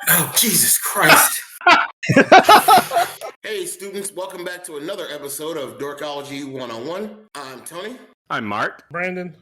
Oh, Jesus Christ. Hey, students, welcome back to another episode of Dorkology101. I'm Tony. I'm Mark. Brandon.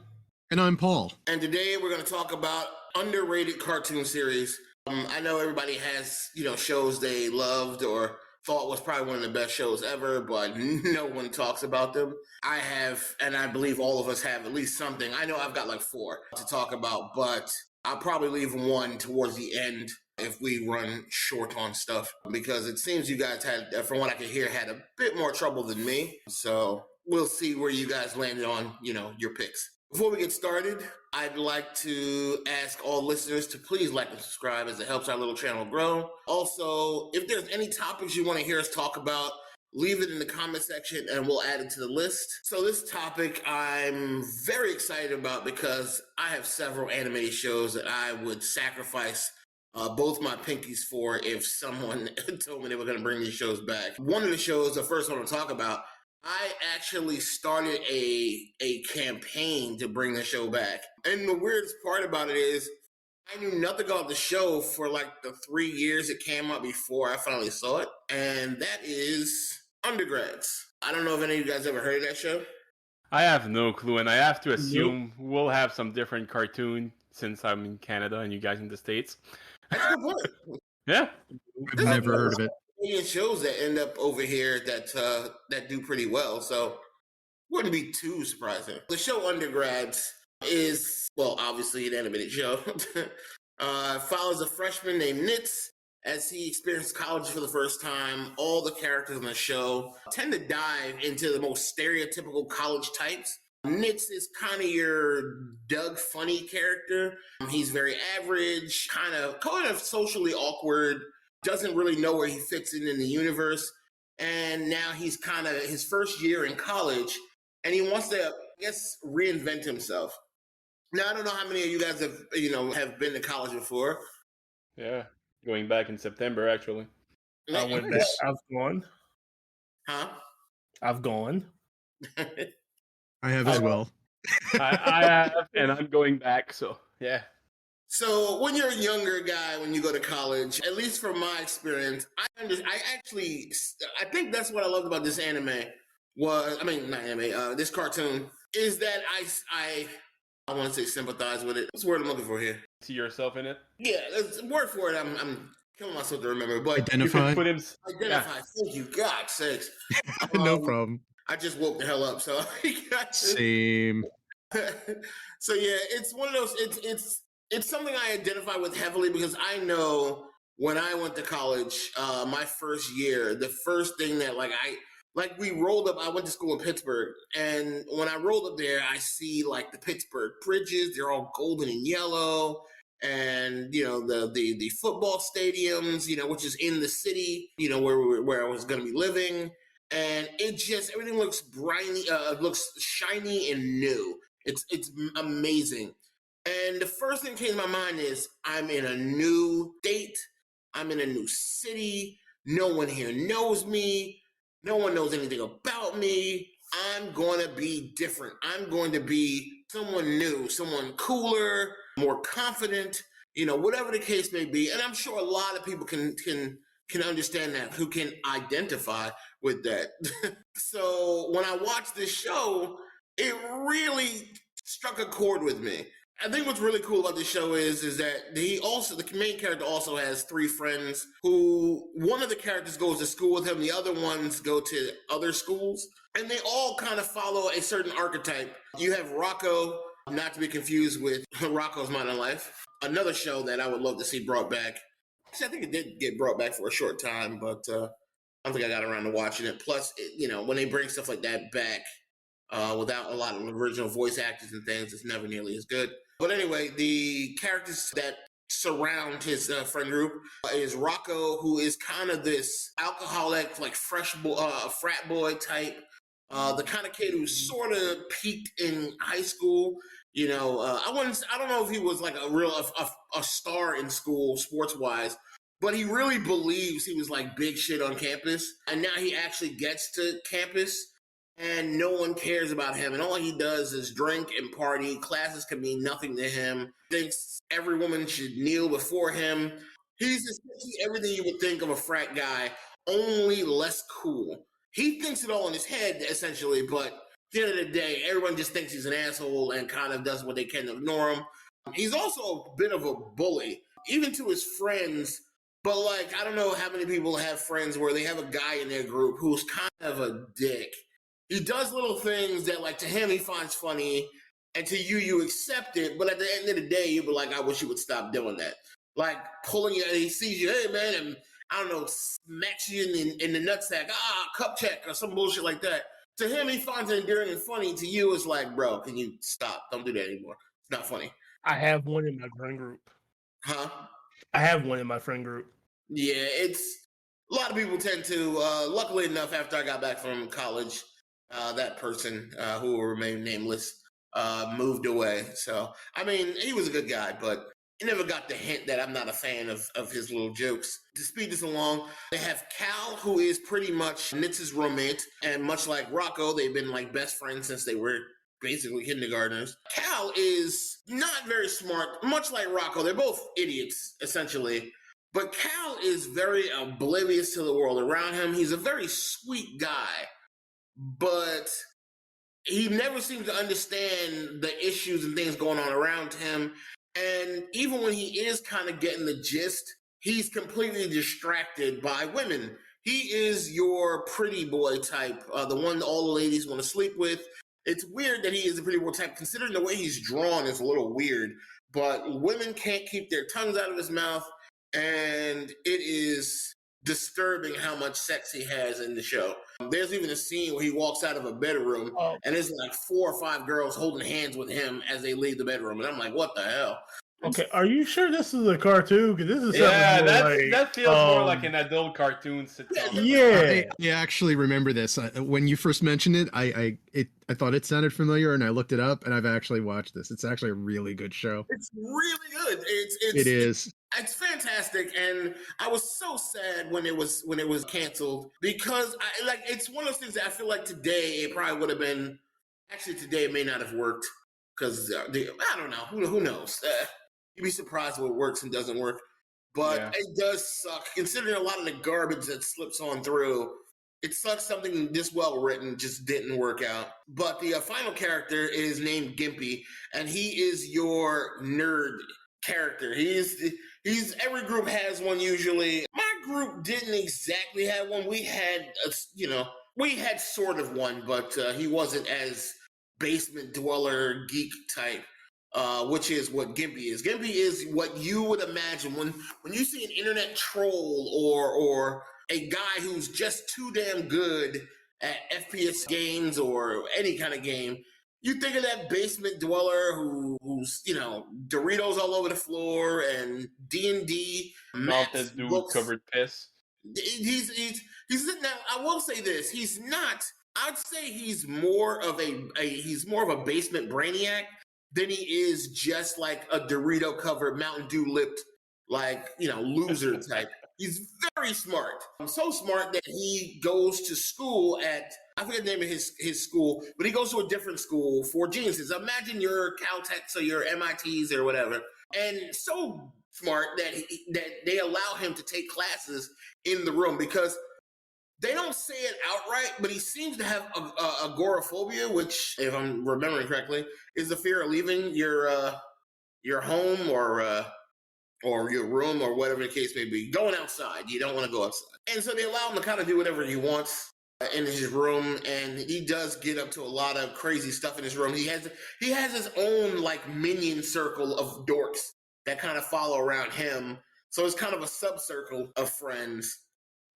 And I'm Paul. And today we're going to talk about underrated cartoon series. I know everybody has, shows they loved or thought was probably one of the best shows ever, but no one talks about them. I have, and I believe all of us have at least something. I know I've got like 4 to talk about, but I'll probably leave one towards the end if we run short on stuff, because it seems you guys had, from what I could hear, had a bit more trouble than me. So we'll see where you guys landed on, your picks. Before we get started, I'd like to ask all listeners to please like and subscribe, as it helps our little channel grow. Also, if there's any topics you want to hear us talk about, leave it in the comment section and we'll add it to the list. So this topic I'm very excited about because I have several animated shows that I would sacrifice both my pinkies for if someone told me they were going to bring these shows back. One of the shows, the first one to talk about, I actually started a campaign to bring the show back. And the weirdest part about it is I knew nothing about the show for like the 3 years it came out before I finally saw it. And that is Undergrads. I don't know if any of you guys ever heard of that show. I have no clue, and I have to assume we'll have some different cartoon since I'm in Canada and you guys in the States. That's a good point. Yeah. I've never heard of it. Canadian shows that end up over here that do pretty well, so wouldn't be too surprising. The show Undergrads is, well, obviously an animated show. Follows a freshman named Nitz as he experiences college for the first time. All the characters on the show tend to dive into the most stereotypical college types. Nitz is kind of your Doug Funny character. He's very average, kind of socially awkward, doesn't really know where he fits in the universe. And now he's kind of his first year in college, and he wants to, I guess, reinvent himself. Now, I don't know how many of you guys have been to college before. Yeah. Going back in September, actually. I went back. I've gone. Huh? I've gone. I have as well. I have, and I'm going back, so yeah. So when you're a younger guy, when you go to college, at least from my experience, I think that's what I loved about this this cartoon, is that I want to say sympathize with it. What's the word I'm looking for here? See yourself in it? Yeah, there's a word for it. I'm killing myself to remember, but Identify. Identify. Yeah. Thank you, God sakes. No problem. I just woke the hell up, so Same. So yeah, it's one of those. It's something I identify with heavily because I know when I went to college, my first year, the first thing that we rolled up. I went to school in Pittsburgh, and when I rolled up there, I see like the Pittsburgh bridges. They're all golden and yellow, and the football stadiums, which is in the city, where I was going to be living. And everything looks briny, looks shiny and new. It's amazing. And the first thing that came to my mind is I'm in a new state. I'm in a new city. No one here knows me. No one knows anything about me. I'm going to be different. I'm going to be someone new, someone cooler, more confident, whatever the case may be. And I'm sure a lot of people can understand that, who can identify with that. So when I watched this show, it really struck a chord with me. I think what's really cool about this show is that the main character also has 3 friends who, one of the characters goes to school with him, the other ones go to other schools, and they all kind of follow a certain archetype. You have Rocco, not to be confused with Rocco's Modern Life, another show that I would love to see brought back. Actually, I think it did get brought back for a short time, but I don't think I got around to watching it. Plus, when they bring stuff like that back without a lot of original voice actors and things, it's never nearly as good. But anyway, the characters that surround his friend group is Rocco, who is kind of this alcoholic, like frat boy type, the kind of kid who sort of peaked in high school. I don't know if he was like a star in school sports wise, but he really believes he was like big shit on campus. And now he actually gets to campus and no one cares about him. And all he does is drink and party. Classes can mean nothing to him. Thinks every woman should kneel before him. He's essentially everything you would think of a frat guy, only less cool. He thinks it all in his head, essentially, but at the end of the day, everyone just thinks he's an asshole and kind of does what they can to ignore him. He's also a bit of a bully, even to his friends. But, like, I don't know how many people have friends where they have a guy in their group who's kind of a dick. He does little things that, like, to him, he finds funny, and to you, you accept it. But at the end of the day, you'll be like, I wish you would stop doing that. Like, pulling you, and he sees you, hey, man, and I don't know, smacks you in the nutsack, cup check, or some bullshit like that. To him, he finds it endearing and funny. To you, it's like, bro, can you stop? Don't do that anymore. It's not funny. I have one in my friend group. Huh? I have one in my friend group. Yeah, it's a lot of people tend to. Luckily enough, after I got back from college, that person who will remain nameless moved away. So, I mean, he was a good guy, but he never got the hint that I'm not a fan of his little jokes. To speed this along, they have Cal, who is pretty much Nitz's roommate, and much like Rocco, they've been like best friends since they were basically kindergartners. Cal is not very smart, much like Rocco. They're both idiots, essentially. But Cal is very oblivious to the world around him. He's a very sweet guy, but he never seems to understand the issues and things going on around him. And even when he is kind of getting the gist, he's completely distracted by women. He is your pretty boy type, the one all the ladies want to sleep with. It's weird that he is a pretty boy type, considering the way he's drawn is a little weird. But women can't keep their tongues out of his mouth, and it is disturbing how much sex he has in the show. There's even a scene where he walks out of a bedroom, and there's like 4 or 5 girls holding hands with him as they leave the bedroom, and I'm like, what the hell? Okay, are you sure this is a cartoon? Because this is that feels more like an adult cartoon sitcom. Yeah, I actually remember this. When you first mentioned it, I thought it sounded familiar, and I looked it up, and I've actually watched this. It's actually a really good show. It's really good. It is. It's fantastic, and I was so sad when it was canceled because it's one of those things that I feel like today it probably would have been. Actually, today it may not have worked because I don't know. Who knows? You'd be surprised what works and doesn't work. But It does suck, considering a lot of the garbage that slips on through. It sucks something this well written just didn't work out. But the final character is named Gimpy, and he is your nerd character. He's every group has one usually. My group didn't exactly have one. We had we had sort of one, but he wasn't as basement dweller geek type. Which is what Gimpy is. Gimpy is what you would imagine when you see an internet troll or a guy who's just too damn good at FPS games or any kind of game. You think of that basement dweller who's Doritos all over the floor and D&D. Melted dude covered piss. He's now. I will say this: he's not. I'd say he's more of a basement brainiac than he is just like a Dorito covered Mountain Dew lipped loser type. He's very smart. So smart that he goes to school at, I forget the name of his school, but he goes to a different school for geniuses. Imagine your Caltechs or your MITs or whatever. And so smart that they allow him to take classes in the room because they don't say it outright, but he seems to have agoraphobia, which, if I'm remembering correctly, is the fear of leaving your home or your room or whatever the case may be. Going outside, you don't want to go outside, and so they allow him to kind of do whatever he wants in his room, and he does get up to a lot of crazy stuff in his room. He has his own minion circle of dorks that kind of follow around him, so it's kind of a sub-circle of friends.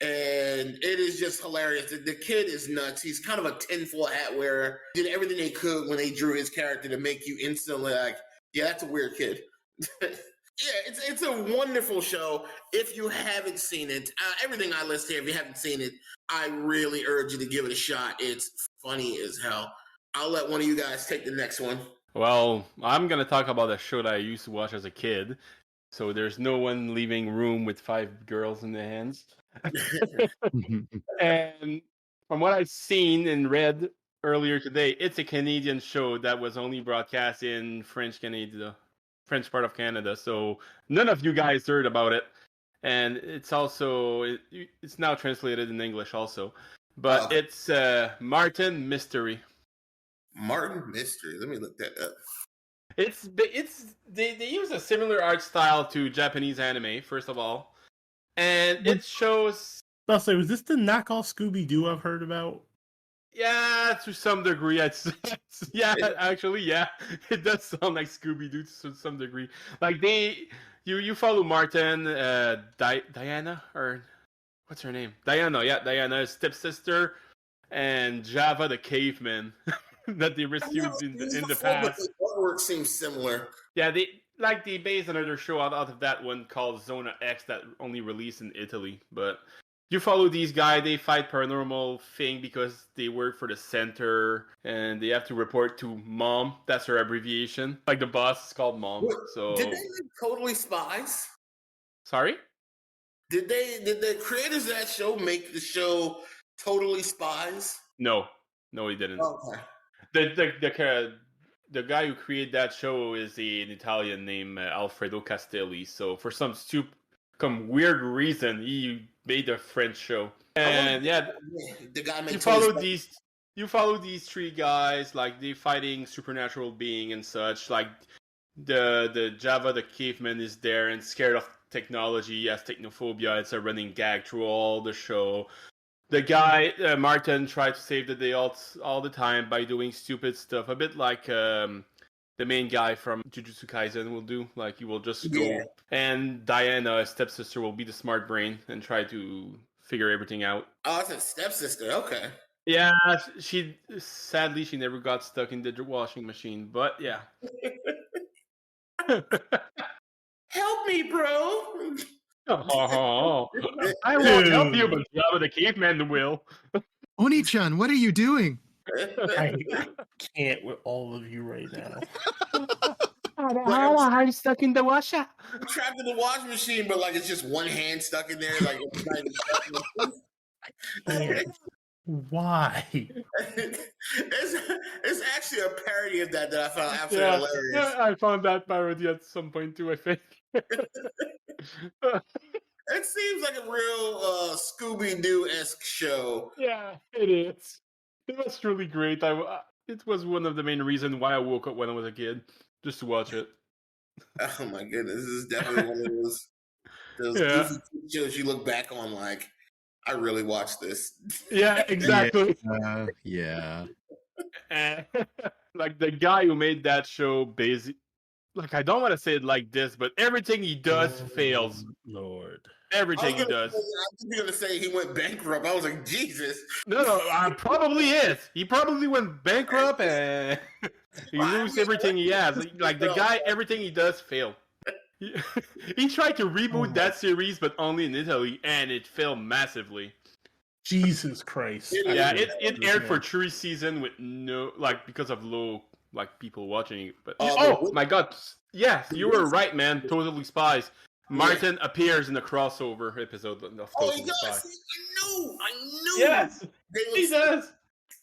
And it is just hilarious. The kid is nuts. He's kind of a tinfoil hat wearer. Did everything they could when they drew his character to make you instantly like, yeah, that's a weird kid. Yeah, it's a wonderful show. If you haven't seen it, everything I list here, if you haven't seen it, I really urge you to give it a shot. It's funny as hell. I'll let one of you guys take the next one. Well, I'm going to talk about a show that I used to watch as a kid. So there's no one leaving room with 5 girls in their hands. And from what I've seen and read earlier today, it's a Canadian show that was only broadcast in French part of Canada. So none of you guys heard about it. and it's now translated in English also. But it's Martin Mystery. Martin Mystery. Let me look that up. They use a similar art style to Japanese anime, first of all, and it shows. I'll say, was this the knockoff Scooby Doo I've heard about? Yeah, to some degree. Actually, yeah, it does sound like Scooby Doo to some degree. Like you follow Martin, Diana, or what's her name? Diana, yeah, Diana's stepsister, and Java the caveman that they rescued in the past. But the artwork seems similar. Yeah, they based another show out of that one called Zona X that only released in Italy. But you follow these guys, they fight paranormal thing because they work for the center and they have to report to Mom. That's her abbreviation. Like the boss is called Mom. So did they make Totally Spies? Sorry? Did the creators of that show make the show Totally Spies? No, he didn't. Okay. The guy who created that show is an Italian named Alfredo Castelli. So for some weird reason, he made a French show. And yeah, the guy made. You follow these three guys, like they fighting supernatural being and such. Like the Java the caveman is there and scared of technology. He has technophobia. It's a running gag through all the show. The guy, Martin, tried to save the day all the time by doing stupid stuff. A bit like the main guy from Jujutsu Kaisen will do. Like, he will just go. And Diana, his stepsister, will be the smart brain and try to figure everything out. Oh, it's a stepsister. Okay. Yeah, sadly, she never got stuck in the washing machine. But, yeah. Help me, bro. Oh, I won't help you, but Java the caveman will. Oni-chan, what are you doing? I can't with all of you right now. I'm stuck in the washer. I'm trapped in the washing machine, but like it's just one hand stuck in there. Like it's not even Why? it's actually a parody of that I found absolutely hilarious. Yeah, I found that parody at some point too, I think. It seems like a real Scooby-Doo-esque show. Yeah, it is. It was really great. It was one of the main reasons why I woke up when I was a kid, just to watch it. Oh my goodness, this is definitely one of those goofy shows you look back on like, I really watched this. Yeah, exactly. Yeah. Like the guy who made that show, basically, like I don't want to say it like this, but everything he does fails. Lord. Everything he does. I think you're gonna say he went bankrupt. I was like, Jesus. No, probably is. He probably went bankrupt and he loses everything he has. Like the guy, everything he does fail. He tried to reboot that series, but only in Italy, and it failed massively. Jesus Christ. Yeah, it aired for 3 seasons with because of low people watching it. But my God, yes, you were right, man. Totally Spies. Martin appears in the crossover episode of Totally Spies. I knew. Yes, he does.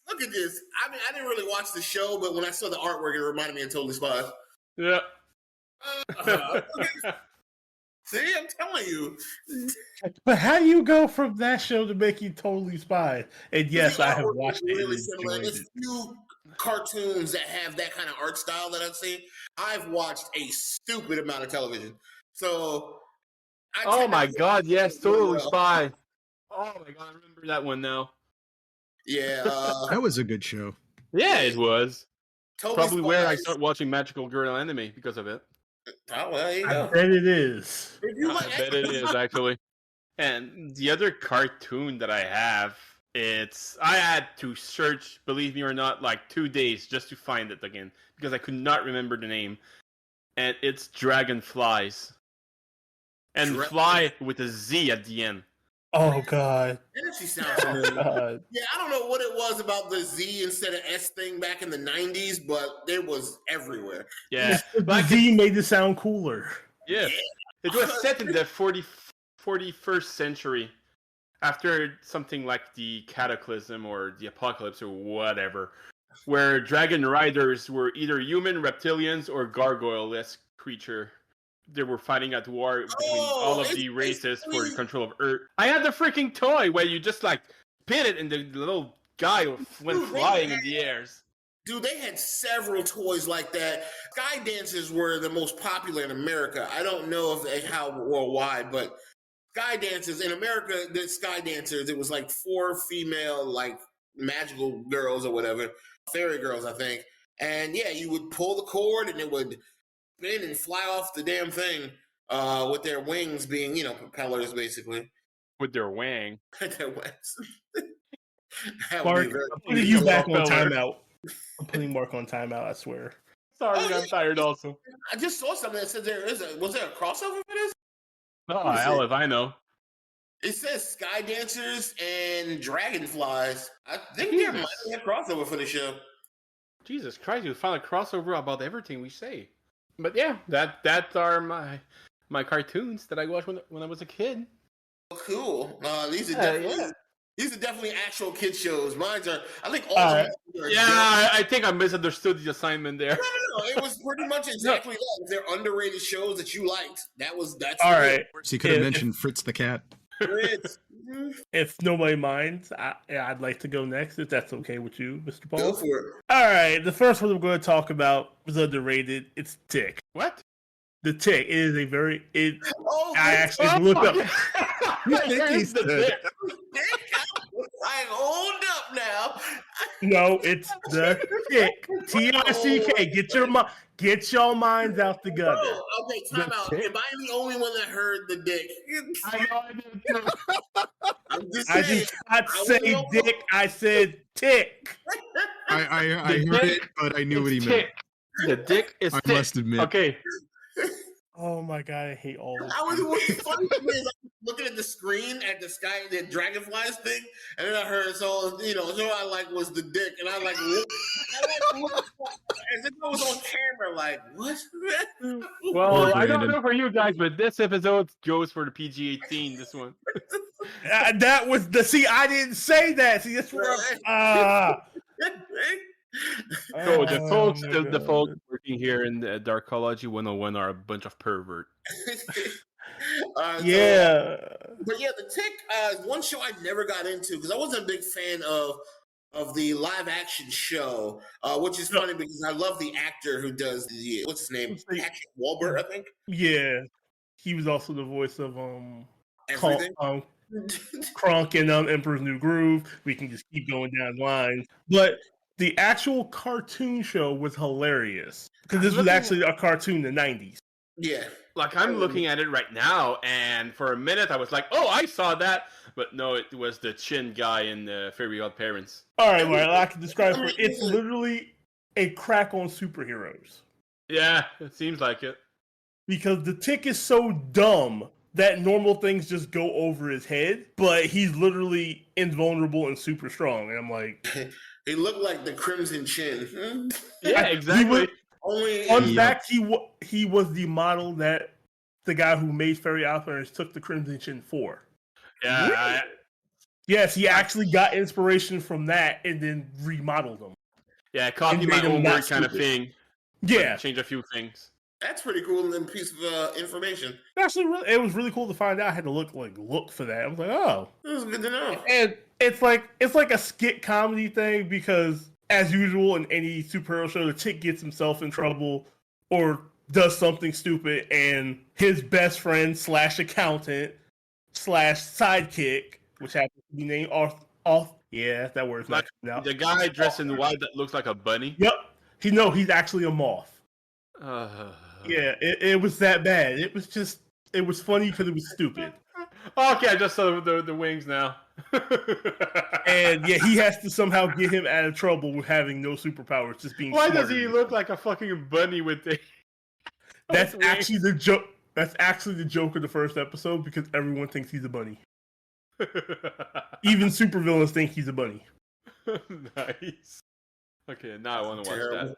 Look at this. I mean, I didn't really watch the show, but when I saw the artwork, it reminded me of Totally Spies. Yeah. See, I'm telling you. But how do you go from that show to making Totally Spies? And yes, I have watched it. Really similar. There's few cartoons that have that kind of art style that I've seen. I've watched a stupid amount of television. So, oh my God, yes, Totally Spy. Oh my God, I remember that one now. Yeah. That was a good show. Yeah, it was. Probably where I start watching Magical Girl anime because of it. Oh, well, there you go. I bet it is. I bet it is, actually. And the other cartoon that I have, I had to search, believe me or not, like 2 days just to find it again because I could not remember the name. And it's Dragonflies. And fly with a Z at the end. Oh God. That actually sounds familiar. Yeah, I don't know what it was about the Z instead of S thing back in the 90s, but it was everywhere. Yeah. The Z made it sound cooler. Yeah. It was set in the 41st century after something like the Cataclysm or the Apocalypse or whatever, where dragon riders were either human, reptilians, or gargoyle-esque creature they were fighting at war between all of the races for the control of Earth. I had the freaking toy where you just like pin it and the little guy went flying in the airs. Dude, they had several toys like that. Sky dancers were the most popular in America. I don't know if how worldwide, but sky dancers in America, the sky dancers, it was like 4 female, like magical girls or whatever, fairy girls, I think. And yeah, you would pull the cord and it would spin and fly off the damn thing with their wings being, propellers, basically. With their wang. Their wings. Mark, I'm putting you back on timeout. I'm putting Mark on timeout, I swear. Sorry, I'm tired also. I just saw something that said was there a crossover for this? Oh, hell if I know. It says Sky Dancers and Dragonflies. I think there might be a crossover for the show. Jesus Christ, you find a crossover about everything we say. But yeah, that are my cartoons that I watched when I was a kid. Cool. These are definitely actual kid shows. Mine's are, I think all of them are. Yeah, I think I misunderstood the assignment there. No, it was pretty much exactly that. If they're underrated shows that you liked, that's all right. So you could have mentioned Fritz the Cat. Fritz. If nobody minds, I'd like to go next, if that's okay with you, Mr. Paul. Go for it. All right, the first one we're going to talk about was underrated. It's Tick. What? The Tick. It is a very... I actually looked up. He's the Tick. I hold up now. No, it's the Tick. T-I-C-K. Get your minds out together. Oh, okay, time out. Am I the only one that heard the dick? I know I did too. I did not say dick. I said Tick. I heard it, but I knew what he meant. The dick is I tick. must admit. Okay. Oh my god, I hate all this. What's funny to me is I was looking at the screen at the sky, the dragonflies thing, and then I heard so I like was the dick, and I like looked as if I was on camera, like what? Well, I don't know for you guys, but this episode goes for the PG-18. This one. That was I didn't say that. See, that's where So the folks working here in the Dorkology101 are a bunch of pervert. Yeah. But yeah, the Tick is one show I never got into because I wasn't a big fan of the live action show, which is funny because I love the actor who does the what's his name, Patrick Wahlberg, I think. Yeah, he was also the voice of everything. Kronk in Emperor's New Groove. We can just keep going down the line, but the actual cartoon show was hilarious because this was actually a cartoon in the 90s. Yeah. Like, I'm looking at it right now, and for a minute I was like, oh, I saw that. But no, it was the chin guy in the Fairy Odd Parents. All right, well, I can describe it. It's literally a crack on superheroes. Yeah, it seems like it. Because the Tick is so dumb that normal things just go over his head, but he's literally invulnerable and super strong. And I'm like... He looked like the Crimson Chin. Yeah, exactly. Fun fact, he was the model that the guy who made Fairy Odd Parents took the Crimson Chin for. Yeah. Really? Yes, he actually got inspiration from that and then remodeled them. Yeah, copy my own work kind of thing. Yeah. Change a few things. That's pretty cool and piece of information. Actually, it was really cool to find out. I had to look for that. I was like, oh. It was good to know. And it's like a skit comedy thing because, as usual in any superhero show, the Tick gets himself in trouble or does something stupid, and his best friend / accountant / sidekick, which happens to be named off. Yeah, that word's not coming out. The guy dressed in white that looks like a bunny. Yep. He's actually a moth. Yeah, it was that bad. It was funny because it was stupid. Okay, I just saw the wings now. And yeah, he has to somehow get him out of trouble with having no superpowers, just being. Why does he look like a fucking bunny with the? That's actually the joke. That's actually the joke of the first episode because everyone thinks he's a bunny. Even supervillains think he's a bunny. Nice. Okay, now I want to watch that.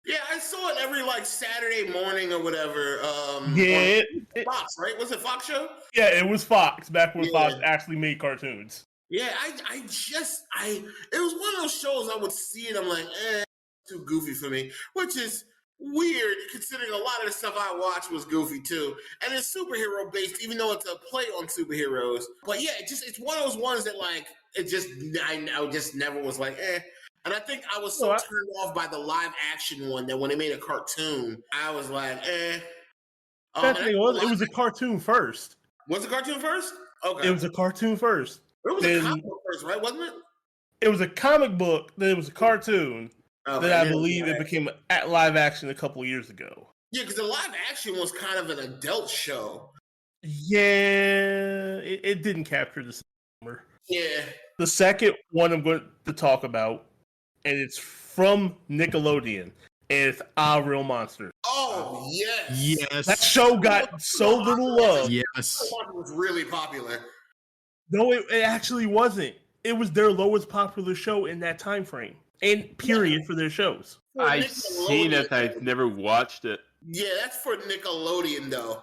Yeah, I saw it every Saturday morning or whatever. Fox, right? Was it Fox show? Yeah, it was Fox back when Fox actually made cartoons. Yeah, it was one of those shows I would see it. I'm like, too goofy for me. Which is weird considering a lot of the stuff I watched was goofy too. And it's superhero based, even though it's a play on superheroes. But yeah, it's one of those ones that like it just I just never was like eh. And I think I was so turned off by the live action one that when they made a cartoon, I was like eh. It was a cartoon first. Was it a cartoon first? Okay. It was a cartoon first. It was a comic book first, right? Wasn't it? It was a comic book, then it was a cartoon. Okay, then I believe it became live action a couple of years ago. Yeah, because the live action was kind of an adult show. Yeah, it didn't capture the summer. Yeah. The second one I'm going to talk about, and it's from Nickelodeon, and it's Our Real Monsters. Oh, yes. Yes. That show got so little love. Yes. It was really popular. No, it actually wasn't. It was their lowest popular show in that time frame and period for their shows. I've seen it. I've never watched it. Yeah, that's for Nickelodeon though,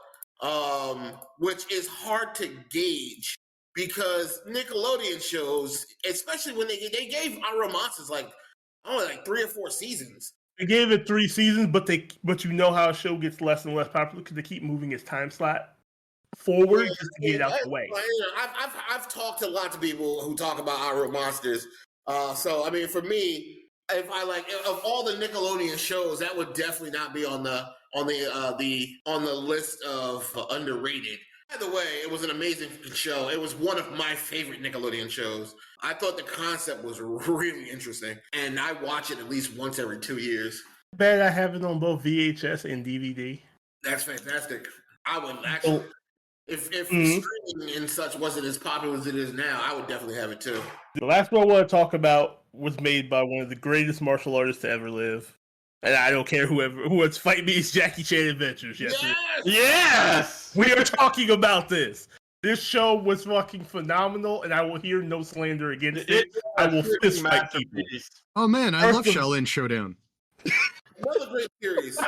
which is hard to gauge because Nickelodeon shows, especially when they gave Our Real Monsters like 3 or 4 seasons. They gave it 3 seasons, but you know how a show gets less and less popular because they keep moving its time slot forward just to get it out the way. I've talked to lots of people who talk about Our Real Monsters. So I mean, for me, if I of all the Nickelodeon shows, that would definitely not be on the list of underrated. By the way, it was an amazing show. It was one of my favorite Nickelodeon shows. I thought the concept was really interesting, and I watch it at least once every 2 years. Bet I have it on both VHS and DVD. That's fantastic. I would actually, if streaming and such wasn't as popular as it is now, I would definitely have it too. The last one I want to talk about was made by one of the greatest martial artists to ever live. And I don't care who wants to fight me, it's Jackie Chan Adventures. Yes! We are talking about this. This show was fucking phenomenal, and I will hear no slander against it. I will fist fight people. Oh man, I love Shaolin Showdown. Another great series.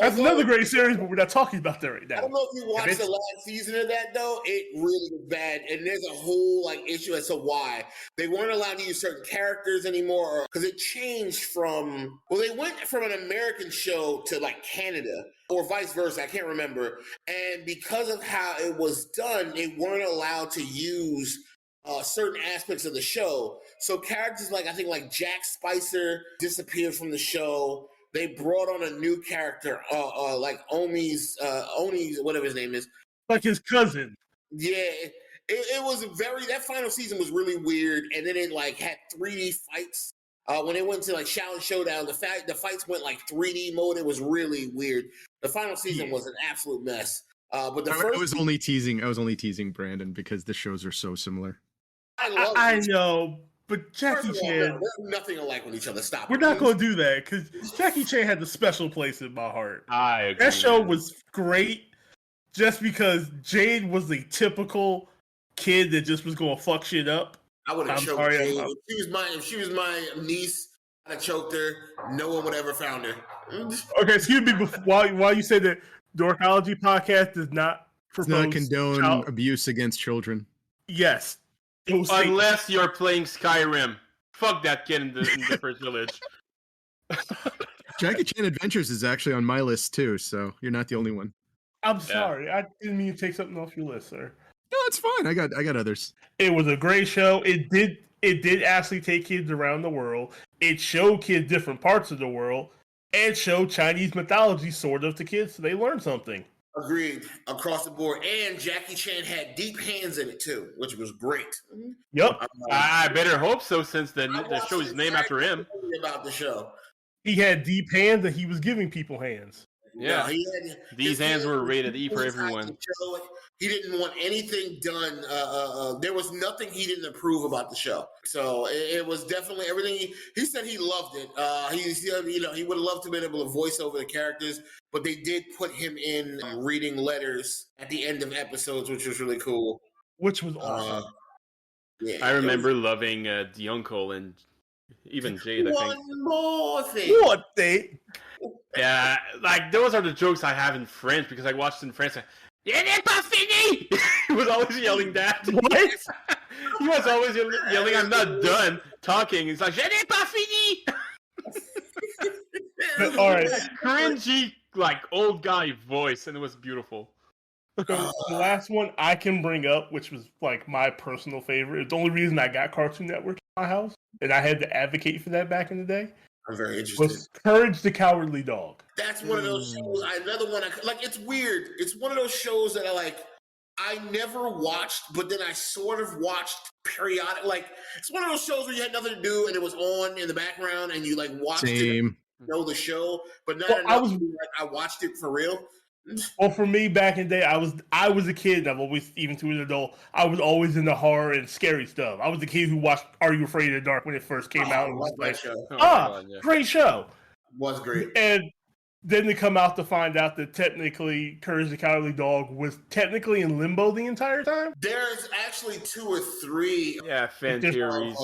That's another great series, but we're not talking about that right now. I don't know if you watched the last season of that though. It really was bad, and there's a whole issue as to why they weren't allowed to use certain characters anymore because it changed from they went from an American show to Canada or vice versa. I can't remember, and because of how it was done, they weren't allowed to use certain aspects of the show. So characters I think Jack Spicer disappeared from the show. They brought on a new character, Oni's, whatever his name is. Like his cousin. Yeah. It was that final season was really weird. And then it had 3D fights. When they went to Shoutout, the fights went 3D mode. It was really weird. The final season was an absolute mess. But I was only teasing Brandon because the shows are so similar. I know. But Jackie Chan, they're nothing alike with each other. Stop. We're not going to do that because Jackie Chan had a special place in my heart. I agree. That show was great just because Jade was a typical kid that just was going to fuck shit up. I would have choked Jade. If she was my niece, I'd have choked her. No one would ever found her. Okay, excuse me. While you say that Dorkology podcast does not condone abuse against children. Yes. Unless you're playing Skyrim. Fuck that kid in the first village. Jackie Chan Adventures is actually on my list too, so you're not the only one. I'm sorry. I didn't mean to take something off your list, sir. No, it's fine. I got others. It was a great show. It did actually take kids around the world. It showed kids different parts of the world and showed Chinese mythology sort of to kids so they learned something. Agreed. Across the board. And Jackie Chan had deep hands in it too, which was great. Yep. I better hope so since the show is named after him. About the show. He had deep hands and he was giving people hands. Yeah. These hands were rated E for everyone. He didn't want anything done. There was nothing he didn't approve about the show. So it was definitely everything. He said he loved it. He would have loved to be able to voice over the characters, but they did put him in reading letters at the end of episodes, which was really cool. Which was awesome. Yeah, I remember loving the uncle and even Jade. I think. One more thing. Yeah, those are the jokes I have in French because I watched in French. He was always yelling that. What? He was always yelling, I'm not done talking. He's like, je n'ai pas fini! All right. Cringy, like old guy voice, and it was beautiful. So the last one I can bring up, which was like my personal favorite, the only reason I got Cartoon Network in my house, and I had to advocate for that back in the day, I'm very interested. was Courage the Cowardly Dog. That's one of those shows. Another one. Like, it's weird. It's one of those shows that I never watched, but then I sort of watched periodic. Like, it's one of those shows where you had nothing to do and it was on in the background and you like watched it, know the show, but not enough to be like, I watched it for real. Well, for me back in the day, I was a kid. And I've always, even to an adult, I was always into horror and scary stuff. I was the kid who watched Are You Afraid of the Dark when it first came out. And was like, great show. Was great. And then to come out to find out that technically Courage the Cowardly Dog was technically in limbo the entire time. There's actually 2 or 3. Fan theories.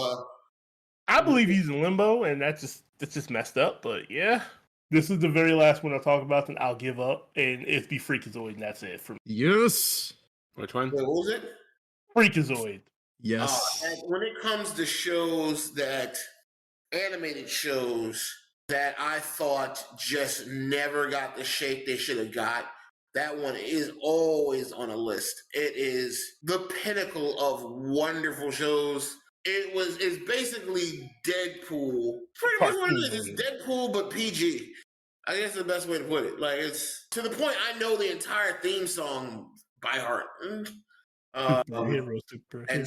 I believe he's in limbo, and that's just messed up. But yeah, this is the very last one I'll talk about, and I'll give up, and it's be Freakazoid, and that's it for me. Yes. Which one? Wait, what was it? Freakazoid. Yes. And when it comes to shows animated shows that I thought just never got the shake they should have got, that one is always on a list. It is the pinnacle of wonderful shows. It's basically Deadpool. Pretty much what it is. It's Deadpool, but PG. I guess the best way to put it. Like, it's to the point I know the entire theme song by heart. And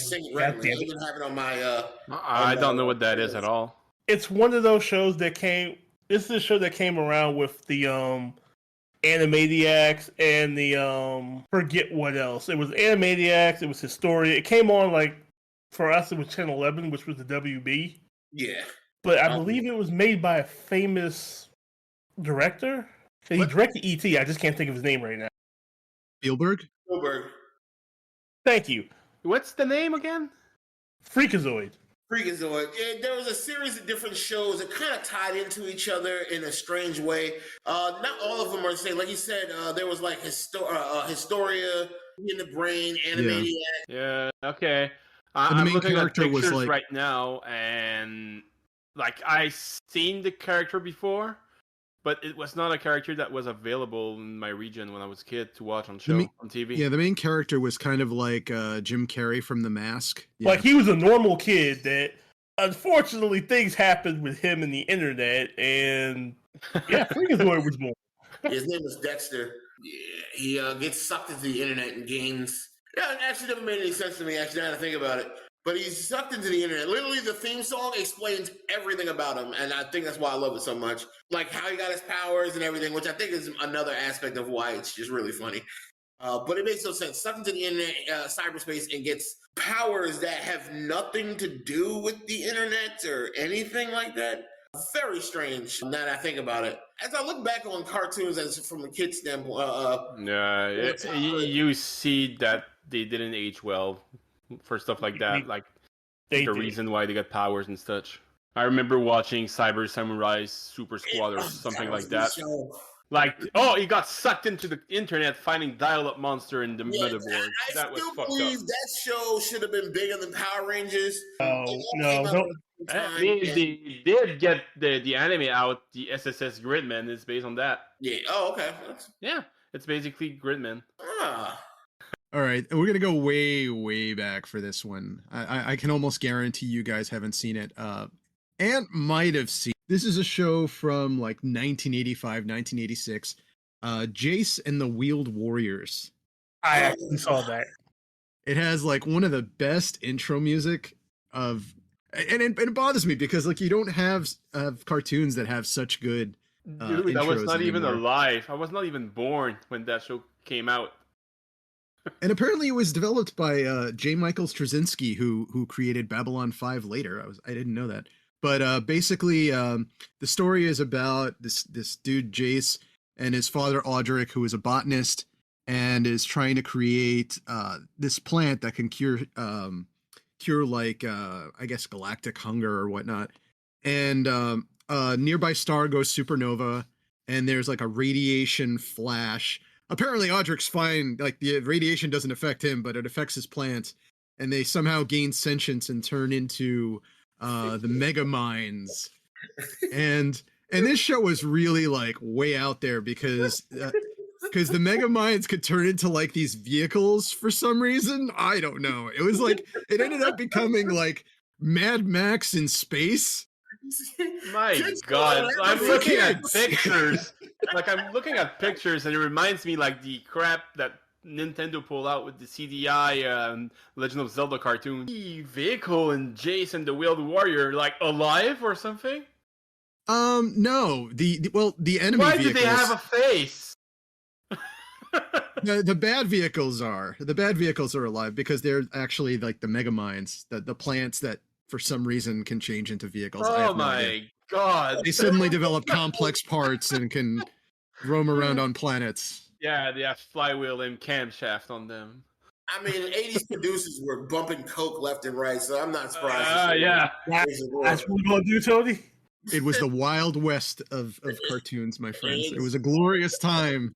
sing it regularly. I even have it on my. I don't know what that is at all. It's one of those shows that came. This is a show that came around with the Animaniacs and the forget what else. It was Animaniacs. It was Historia. It came on like for us. It was Channel 11, which was the WB. Yeah, but I believe it was made by a famous director. He directed E.T. I just can't think of his name right now. Spielberg. Thank you. What's the name again? Freakazoid. Yeah, there was a series of different shows that kind of tied into each other in a strange way. Not all of them are the same. Like you said, there was like Historia, In the Brain, Animaniacs. Yeah, okay. I'm looking at pictures right now, and like I seen the character before, but it was not a character that was available in my region when I was a kid to watch on TV. Yeah, the main character was kind of like Jim Carrey from The Mask. Yeah. Like, he was a normal kid that, unfortunately, things happened with him and the internet, and yeah, Freakazoid was born. His name was Dexter. Yeah, he gets sucked into the internet and gains. Yeah, it actually never made any sense to me, actually, now to think about it. But he's sucked into the internet. Literally, the theme song explains everything about him, and I think that's why I love it so much. Like how he got his powers and everything, which I think is another aspect of why it's just really funny. But it makes no sense. Sucked into the internet, cyberspace, and gets powers that have nothing to do with the internet or anything like that. Very strange. Now that I think about it, as I look back on cartoons as from a kid's standpoint, you see that they didn't age well for stuff like that, like the reason why they got powers and such. I remember watching Cyber Samurai Super Squad or something like that. Like, he got sucked into the internet finding dial-up monster in the motherboard. I still believe that show should have been bigger than Power Rangers. No. They did get the anime out. The SSS Gridman is based on that. Yeah. Oh, okay. Yeah, it's basically Gridman. All right, we're gonna go way, way back for this one. I can almost guarantee you guys haven't seen it. Ant might have seen. This is a show from like 1985, 1986. Jace and the Wheeled Warriors. I actually saw that. It has like one of the best intro music of, and it bothers me because like you don't have cartoons that have such good. Dude, I was not even alive. I was not even born when that show came out. And apparently it was developed by J. Michael Straczynski, who created Babylon 5 later. I didn't know that. But basically, the story is about this dude, Jace, and his father, Audric, who is a botanist and is trying to create this plant that can cure like, I guess, galactic hunger or whatnot. And a nearby star goes supernova, and there's like a radiation flash. Apparently Audric's fine, like the radiation doesn't affect him, but it affects his plant, and they somehow gain sentience and turn into the mega minds. And And this show was really like way out there because the Megaminds could turn into like these vehicles for some reason. I don't know. It was like it ended up becoming like Mad Max in space. My Kids God, love it. I'm For looking at kids. pictures. Like I'm looking at pictures, and it reminds me like the crap that Nintendo pulled out with the CDI Legend of Zelda cartoon. The vehicle and Jason the Wheeled Warrior, like alive or something. No, the enemy Why do vehicles. they have a face? The bad vehicles are alive because they're actually like the Megaminds, the plants that for some reason can change into vehicles. I Oh have no idea. my God! They suddenly develop complex parts and can roam around on planets. Yeah, they have flywheel and camshaft on them. I mean, 80s producers were bumping coke left and right, so I'm not surprised. Yeah. That's what we're gonna do, Tony. It was the Wild West of cartoons, my friends. It was a glorious time.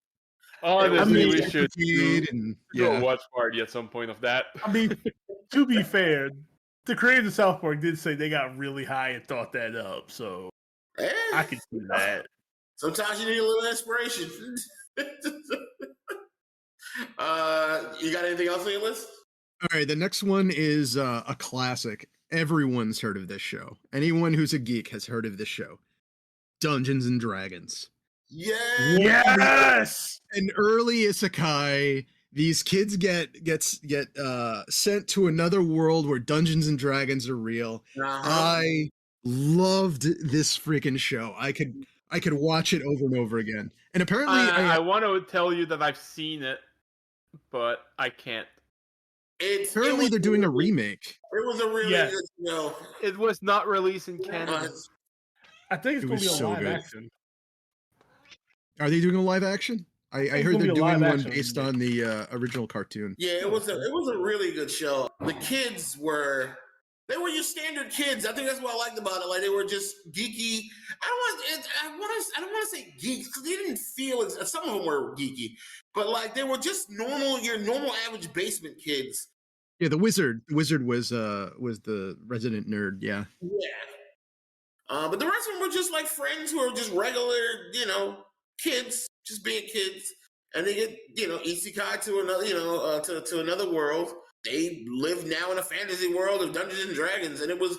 Honestly, we Electric should Brigade and do a yeah. watch party at some point of that. I mean, to be fair, the creator of South Park did say they got really high and thought that up, so Eh, I can see that. sometimes you need a little inspiration. You got anything else on your list? All right, the next one is a classic. Everyone's heard of this show. Anyone who's a geek has heard of this show. Dungeons and Dragons. Yeah. Yes. An early isekai. These kids get sent to another world where Dungeons and Dragons are real. Uh-huh. I loved this freaking show. I could watch it over and over again. And apparently, I want to tell you that I've seen it, but I can't. apparently they're doing a remake. It was a really Yeah. good show. It was not released in Canada. I think it's It gonna was be a so live good. action. Are they doing a live action? I it's heard gonna they're be a live doing one action based remake. on the original cartoon. Yeah, it was a really good show. The kids were your standard kids. I think that's what I liked about it. Like they were just geeky. I don't want to say geeks because they didn't feel. Some of them were geeky, but like they were just your normal average basement kids. Yeah, the wizard. The wizard was the resident nerd. Yeah. Yeah. But the rest of them were just like friends who are just regular, kids, just being kids, and they get, isekai to another, to another world. They live now in a fantasy world of Dungeons and Dragons, and it was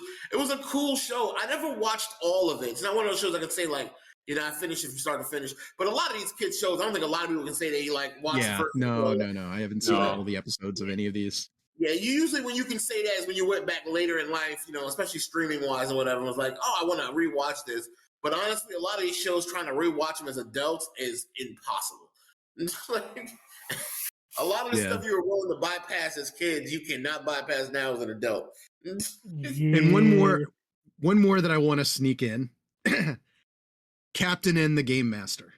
a cool show. I never watched all of it. It's not one of those shows I could say like, I finished it from start to finish. But a lot of these kids shows, I don't think a lot of people can say they like watch the Yeah. first. No. episode. I haven't seen No. all the episodes of any of these. Yeah, usually when you can say that is when you went back later in life, especially streaming wise or whatever. It was like, oh, I want to rewatch this. But honestly, a lot of these shows trying to rewatch them as adults is impossible. Like, a lot of the stuff you were willing to bypass as kids, you cannot bypass now as an adult. And one more that I want to sneak in. Captain N the Game Master.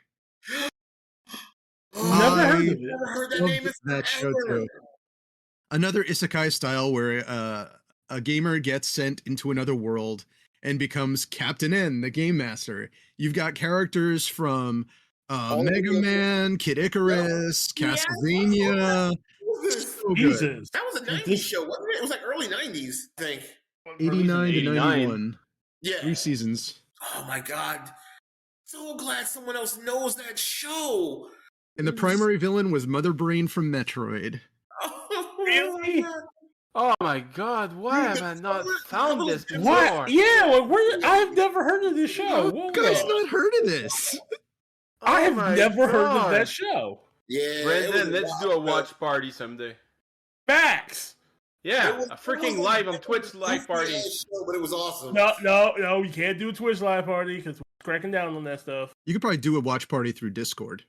Never heard of it. Never heard that Loved name. that show too. Another isekai style where a gamer gets sent into another world and becomes Captain N, the Game Master. You've got characters from Mega Man, Kid Icarus, Castlevania. So good. Jesus. That was a 90s show, wasn't it? It was like early 90s, I think. 89 to 89. 91. Yeah. 3 seasons. Oh my God. So glad someone else knows that show. And the primary villain was Mother Brain from Metroid. Oh, Really? my God. Oh my God! Why have I not found this before? What? Yeah, I've never heard of this show. You guys not heard of this? I have my never heard of God. that show. Yeah. it was Brendan, let's wild, do a man. watch party someday. Facts. Yeah, It was- a freaking it was live on a Twitch live party. goofy-ass show, but it was awesome. No, we can't do a Twitch live party because we're cracking down on that stuff. You could probably do a watch party through Discord.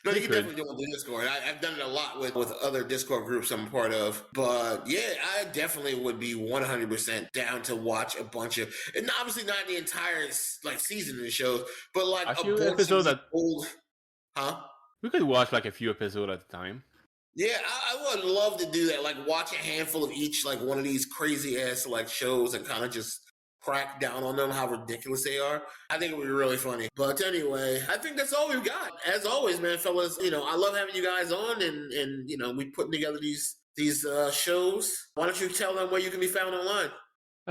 No, you You can could. definitely do it on the Discord. I've done it a lot with other Discord groups I'm a part of. But yeah, I definitely would be 100% down to watch a bunch of, and obviously not the entire like season of the shows, but like A a few bunch episodes of at- old. Huh? We could watch like a few episodes at a time. Yeah, I would love to do that. Like watch a handful of each, like one of these crazy ass like shows, and kind of just crack down on them, how ridiculous they are. I think it would be really funny. But anyway, I think that's all we've got. As always, man, fellas, I love having you guys on, and we putting together these shows. Why don't you tell them where you can be found online?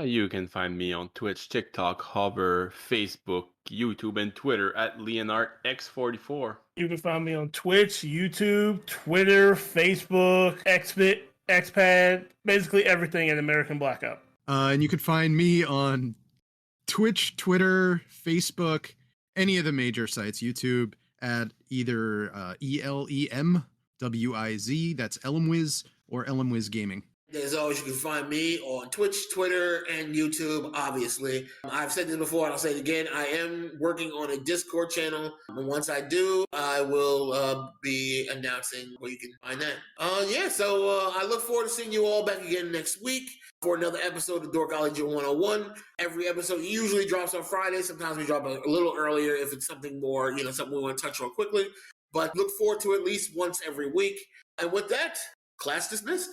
You can find me on Twitch, TikTok, Hover, Facebook, YouTube, and Twitter at LeonardX44. You can find me on Twitch, YouTube, Twitter, Facebook, Xbit, Xpad, basically everything in American Blackout. And you can find me on Twitch, Twitter, Facebook, any of the major sites, YouTube at either ELEMWIZ, that's Elemwiz, or Elemwiz Gaming. As always, you can find me on Twitch, Twitter, and YouTube, obviously. I've said this before, and I'll say it again. I am working on a Discord channel. And once I do, I will be announcing where you can find that. So I look forward to seeing you all back again next week for another episode of Dorkology101. Every episode usually drops on Friday. Sometimes we drop a little earlier if it's something more, something we want to touch on quickly. But look forward to at least once every week. And with that, class dismissed.